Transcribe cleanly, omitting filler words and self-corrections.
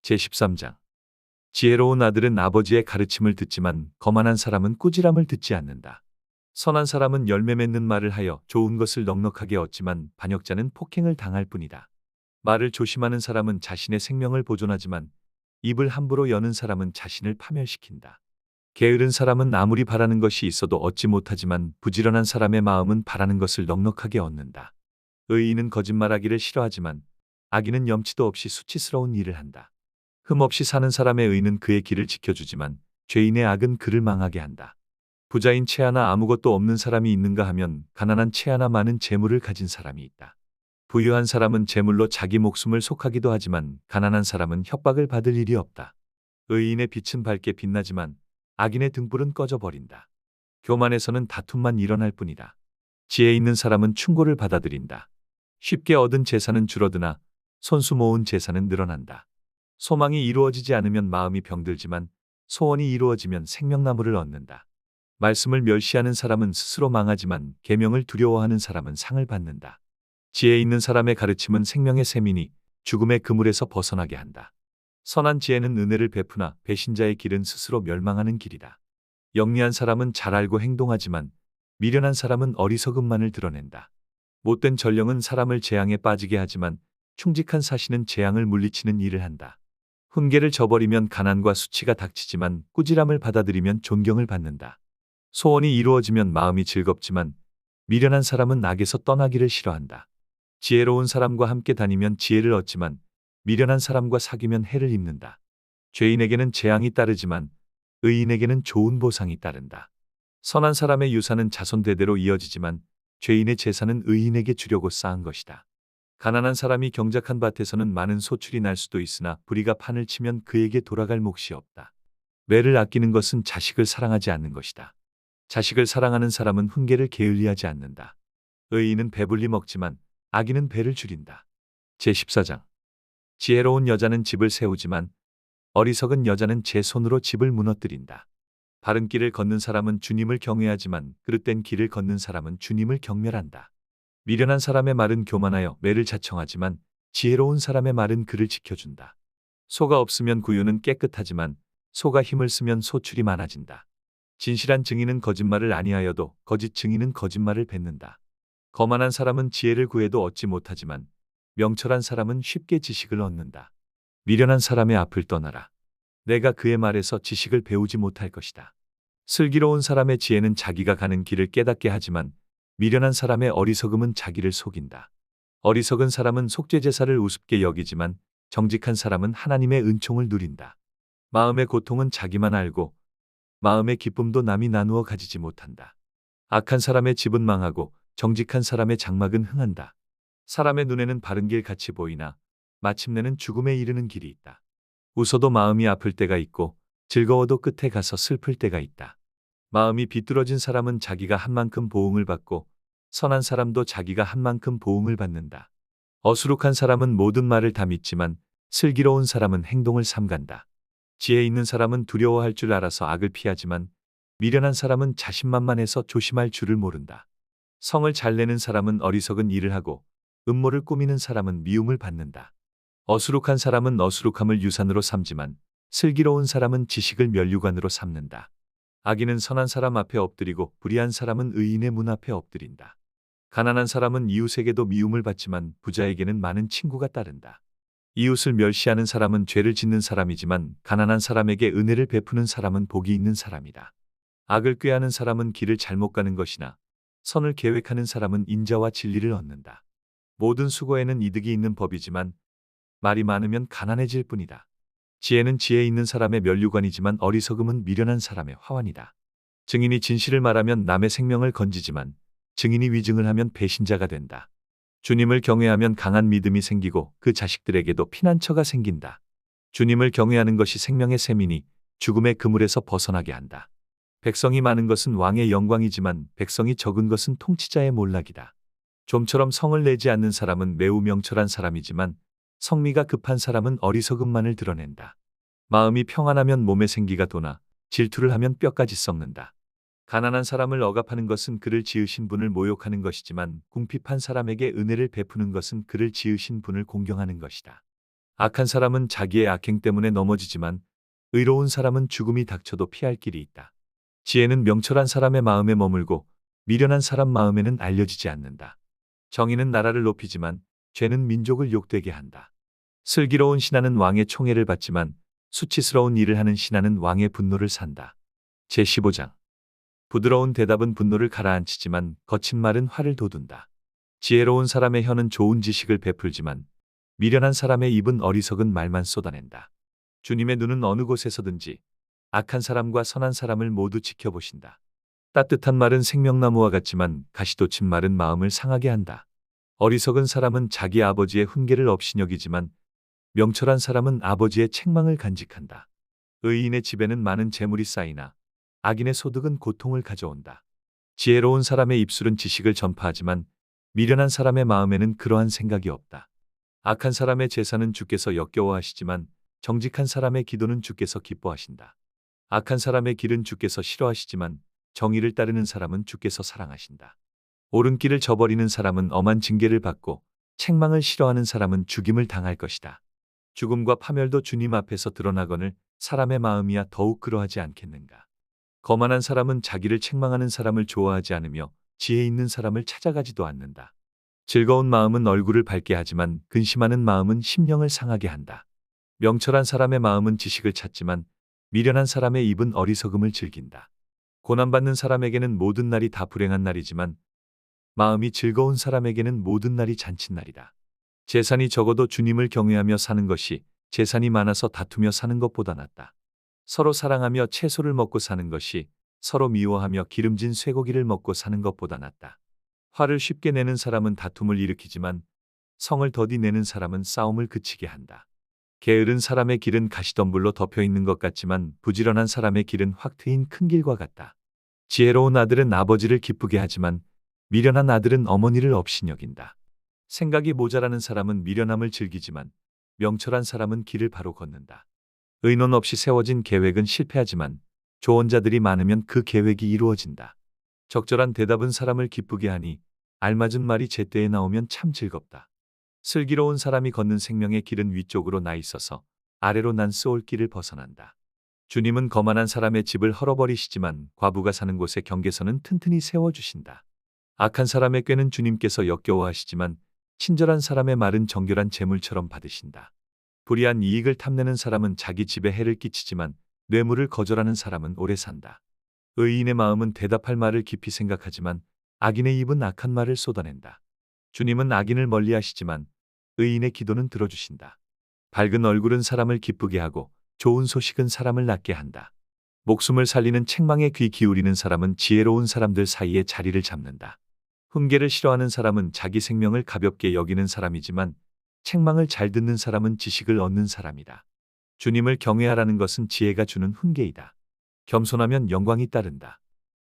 제13장. 지혜로운 아들은 아버지의 가르침을 듣지만 거만한 사람은 꾸지람을 듣지 않는다. 선한 사람은 열매 맺는 말을 하여 좋은 것을 넉넉하게 얻지만 반역자는 폭행을 당할 뿐이다. 말을 조심하는 사람은 자신의 생명을 보존하지만 입을 함부로 여는 사람은 자신을 파멸시킨다. 게으른 사람은 아무리 바라는 것이 있어도 얻지 못하지만 부지런한 사람의 마음은 바라는 것을 넉넉하게 얻는다. 의인은 거짓말하기를 싫어하지만 악인은 염치도 없이 수치스러운 일을 한다. 흠없이 사는 사람의 의는 그의 길을 지켜주지만 죄인의 악은 그를 망하게 한다. 부자인 채 하나 아무것도 없는 사람이 있는가 하면 가난한 채 하나 많은 재물을 가진 사람이 있다. 부유한 사람은 재물로 자기 목숨을 속하기도 하지만 가난한 사람은 협박을 받을 일이 없다. 의인의 빛은 밝게 빛나지만 악인의 등불은 꺼져버린다. 교만에서는 다툼만 일어날 뿐이다. 지혜 있는 사람은 충고를 받아들인다. 쉽게 얻은 재산은 줄어드나 손수 모은 재산은 늘어난다. 소망이 이루어지지 않으면 마음이 병들지만 소원이 이루어지면 생명나무를 얻는다. 말씀을 멸시하는 사람은 스스로 망하지만 계명을 두려워하는 사람은 상을 받는다. 지혜 있는 사람의 가르침은 생명의 샘이니 죽음의 그물에서 벗어나게 한다. 선한 지혜는 은혜를 베푸나 배신자의 길은 스스로 멸망하는 길이다. 영리한 사람은 잘 알고 행동하지만 미련한 사람은 어리석음만을 드러낸다. 못된 전령은 사람을 재앙에 빠지게 하지만 충직한 사신은 재앙을 물리치는 일을 한다. 훈계를 저버리면 가난과 수치가 닥치지만 꾸지람을 받아들이면 존경을 받는다. 소원이 이루어지면 마음이 즐겁지만 미련한 사람은 악에서 떠나기를 싫어한다. 지혜로운 사람과 함께 다니면 지혜를 얻지만 미련한 사람과 사귀면 해를 입는다. 죄인에게는 재앙이 따르지만 의인에게는 좋은 보상이 따른다. 선한 사람의 유산은 자손 대대로 이어지지만 죄인의 재산은 의인에게 주려고 쌓은 것이다. 가난한 사람이 경작한 밭에서는 많은 소출이 날 수도 있으나 불의가 판을 치면 그에게 돌아갈 몫이 없다. 매를 아끼는 것은 자식을 사랑하지 않는 것이다. 자식을 사랑하는 사람은 훈계를 게을리하지 않는다. 의인은 배불리 먹지만 악인은 배를 줄인다. 제14장. 지혜로운 여자는 집을 세우지만 어리석은 여자는 제 손으로 집을 무너뜨린다. 바른 길을 걷는 사람은 주님을 경외하지만 그릇된 길을 걷는 사람은 주님을 경멸한다. 미련한 사람의 말은 교만하여 매를 자청하지만 지혜로운 사람의 말은 그를 지켜준다. 소가 없으면 구유는 깨끗하지만 소가 힘을 쓰면 소출이 많아진다. 진실한 증인은 거짓말을 아니하여도 거짓 증인은 거짓말을 뱉는다. 거만한 사람은 지혜를 구해도 얻지 못하지만 명철한 사람은 쉽게 지식을 얻는다. 미련한 사람의 앞을 떠나라. 내가 그의 말에서 지식을 배우지 못할 것이다. 슬기로운 사람의 지혜는 자기가 가는 길을 깨닫게 하지만 미련한 사람의 어리석음은 자기를 속인다. 어리석은 사람은 속죄제사를 우습게 여기지만 정직한 사람은 하나님의 은총을 누린다. 마음의 고통은 자기만 알고 마음의 기쁨도 남이 나누어 가지지 못한다. 악한 사람의 집은 망하고 정직한 사람의 장막은 흥한다. 사람의 눈에는 바른 길 같이 보이나 마침내는 죽음에 이르는 길이 있다. 웃어도 마음이 아플 때가 있고 즐거워도 끝에 가서 슬플 때가 있다. 마음이 비뚤어진 사람은 자기가 한 만큼 보응을 받고 선한 사람도 자기가 한 만큼 보응을 받는다. 어수룩한 사람은 모든 말을 다 믿지만 슬기로운 사람은 행동을 삼간다. 지혜 있는 사람은 두려워할 줄 알아서 악을 피하지만 미련한 사람은 자신만만해서 조심할 줄을 모른다. 성을 잘 내는 사람은 어리석은 일을 하고 음모를 꾸미는 사람은 미움을 받는다. 어수룩한 사람은 어수룩함을 유산으로 삼지만 슬기로운 사람은 지식을 면류관으로 삼는다. 악인은 선한 사람 앞에 엎드리고 불의한 사람은 의인의 문 앞에 엎드린다. 가난한 사람은 이웃에게도 미움을 받지만 부자에게는 많은 친구가 따른다. 이웃을 멸시하는 사람은 죄를 짓는 사람이지만 가난한 사람에게 은혜를 베푸는 사람은 복이 있는 사람이다. 악을 꾀하는 사람은 길을 잘못 가는 것이나 선을 계획하는 사람은 인자와 진리를 얻는다. 모든 수고에는 이득이 있는 법이지만 말이 많으면 가난해질 뿐이다. 지혜는 지혜 있는 사람의 면류관이지만 어리석음은 미련한 사람의 화환이다. 증인이 진실을 말하면 남의 생명을 건지지만 증인이 위증을 하면 배신자가 된다. 주님을 경외하면 강한 믿음이 생기고 그 자식들에게도 피난처가 생긴다. 주님을 경외하는 것이 생명의 샘이니 죽음의 그물에서 벗어나게 한다. 백성이 많은 것은 왕의 영광이지만 백성이 적은 것은 통치자의 몰락이다. 좀처럼 성을 내지 않는 사람은 매우 명철한 사람이지만 성미가 급한 사람은 어리석음만을 드러낸다. 마음이 평안하면 몸의 생기가 도나 질투를 하면 뼈까지 썩는다. 가난한 사람을 억압하는 것은 그를 지으신 분을 모욕하는 것이지만 궁핍한 사람에게 은혜를 베푸는 것은 그를 지으신 분을 공경하는 것이다. 악한 사람은 자기의 악행 때문에 넘어지지만 의로운 사람은 죽음이 닥쳐도 피할 길이 있다. 지혜는 명철한 사람의 마음에 머물고 미련한 사람 마음에는 알려지지 않는다. 정의는 나라를 높이지만 죄는 민족을 욕되게 한다. 슬기로운 신하는 왕의 총애를 받지만 수치스러운 일을 하는 신하는 왕의 분노를 산다. 제15장. 부드러운 대답은 분노를 가라앉히지만 거친 말은 화를 돋운다. 지혜로운 사람의 혀는 좋은 지식을 베풀지만 미련한 사람의 입은 어리석은 말만 쏟아낸다. 주님의 눈은 어느 곳에서든지 악한 사람과 선한 사람을 모두 지켜보신다. 따뜻한 말은 생명나무와 같지만 가시돋친 말은 마음을 상하게 한다. 어리석은 사람은 자기 아버지의 훈계를 업신여기지만 명철한 사람은 아버지의 책망을 간직한다. 의인의 집에는 많은 재물이 쌓이나 악인의 소득은 고통을 가져온다. 지혜로운 사람의 입술은 지식을 전파하지만 미련한 사람의 마음에는 그러한 생각이 없다. 악한 사람의 제사는 주께서 역겨워하시지만 정직한 사람의 기도는 주께서 기뻐하신다. 악한 사람의 길은 주께서 싫어하시지만 정의를 따르는 사람은 주께서 사랑하신다. 옳은 길을 저버리는 사람은 엄한 징계를 받고 책망을 싫어하는 사람은 죽임을 당할 것이다. 죽음과 파멸도 주님 앞에서 드러나거늘 사람의 마음이야 더욱 그러하지 않겠는가. 거만한 사람은 자기를 책망하는 사람을 좋아하지 않으며 지혜 있는 사람을 찾아가지도 않는다. 즐거운 마음은 얼굴을 밝게 하지만 근심하는 마음은 심령을 상하게 한다. 명철한 사람의 마음은 지식을 찾지만 미련한 사람의 입은 어리석음을 즐긴다. 고난받는 사람에게는 모든 날이 다 불행한 날이지만 마음이 즐거운 사람에게는 모든 날이 잔칫날이다. 재산이 적어도 주님을 경외하며 사는 것이 재산이 많아서 다투며 사는 것보다 낫다. 서로 사랑하며 채소를 먹고 사는 것이 서로 미워하며 기름진 쇠고기를 먹고 사는 것보다 낫다. 화를 쉽게 내는 사람은 다툼을 일으키지만 성을 더디 내는 사람은 싸움을 그치게 한다. 게으른 사람의 길은 가시덤불로 덮여 있는 것 같지만 부지런한 사람의 길은 확 트인 큰 길과 같다. 지혜로운 아들은 아버지를 기쁘게 하지만 미련한 아들은 어머니를 업신여긴다. 생각이 모자라는 사람은 미련함을 즐기지만 명철한 사람은 길을 바로 걷는다. 의논 없이 세워진 계획은 실패하지만 조언자들이 많으면 그 계획이 이루어진다. 적절한 대답은 사람을 기쁘게 하니 알맞은 말이 제때에 나오면 참 즐겁다. 슬기로운 사람이 걷는 생명의 길은 위쪽으로 나 있어서 아래로 난 스올길을 벗어난다. 주님은 거만한 사람의 집을 헐어버리시지만 과부가 사는 곳에 경계선은 튼튼히 세워주신다. 악한 사람의 꾀는 주님께서 역겨워하시지만 친절한 사람의 말은 정결한 재물처럼 받으신다. 불의한 이익을 탐내는 사람은 자기 집에 해를 끼치지만 뇌물을 거절하는 사람은 오래 산다. 의인의 마음은 대답할 말을 깊이 생각하지만 악인의 입은 악한 말을 쏟아낸다. 주님은 악인을 멀리하시지만 의인의 기도는 들어주신다. 밝은 얼굴은 사람을 기쁘게 하고 좋은 소식은 사람을 낫게 한다. 목숨을 살리는 책망에 귀 기울이는 사람은 지혜로운 사람들 사이에 자리를 잡는다. 훈계를 싫어하는 사람은 자기 생명을 가볍게 여기는 사람이지만 책망을 잘 듣는 사람은 지식을 얻는 사람이다. 주님을 경외하라는 것은 지혜가 주는 훈계이다. 겸손하면 영광이 따른다.